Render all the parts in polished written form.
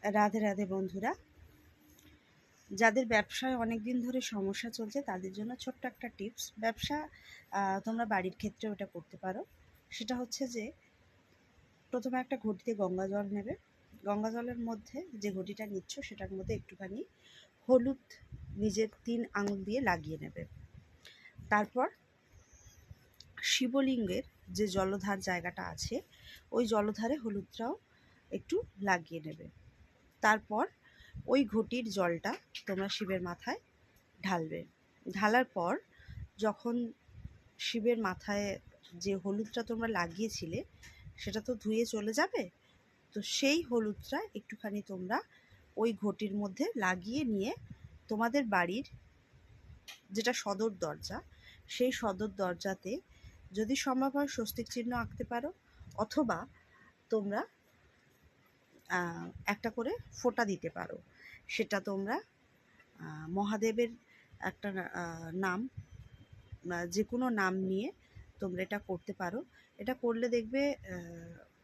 রাধে রাধে বন্ধুরা, যাদের ব্যবসায় অনেক দিন ধরে সমস্যা চলছে তাদের জন্য ছোট্ট একটা টিপস। ব্যবসা তোমরা বাড়ির ক্ষেত্রে ওটা করতে পারো। সেটা হচ্ছে যে প্রথমে একটা ঘটিতে গঙ্গা জল নেবে। গঙ্গা জলের মধ্যে যে ঘটিটা নিচ্ছ সেটার মধ্যে একটুখানি হলুদ নিজের 3 আঙুল দিয়ে লাগিয়ে নেবে। তারপর শিবলিঙ্গের যে জলধার জায়গাটা আছে ওই জলধারে হলুদটাও একটু লাগিয়ে নেবে। তারপর ওই ঘটির জলটা তোমরা শিবের মাথায় ঢালবে। ঢালার পর যখন শিবের মাথায় যে হলুদটা তোমরা লাগিয়েছিলে সেটা তো ধুয়ে চলে যাবে, তো সেই হলুদটা একটুখানি তোমরা ওই ঘটির মধ্যে লাগিয়ে নিয়ে তোমাদের বাড়ির যেটা সদর দরজা সেই সদর দরজাতে যদি সম্ভব হয় স্বস্তিক চিহ্ন আঁকতে পারো, অথবা তোমরা একটা করে ফোঁটা দিতে পারো। সেটা তোমরা মহাদেবের একটা নাম, যে কোনো নাম নিয়ে তোমরা এটা করতে পারো। এটা করলে দেখবে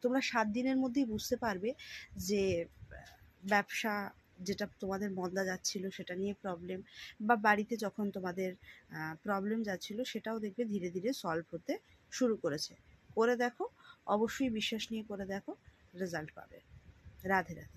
তোমরা 7 দিনের মধ্যেই বুঝতে পারবে যে ব্যবসা যেটা তোমাদের মন্দা যাচ্ছিল সেটা নিয়ে প্রবলেম, বা বাড়িতে যখন তোমাদের প্রবলেম যাচ্ছিল সেটাও দেখবে ধীরে ধীরে সলভ হতে শুরু করেছে। করে দেখো, অবশ্যই বিশ্বাস নিয়ে করে দেখো, রেজাল্ট পাবে। রাধে রাধে।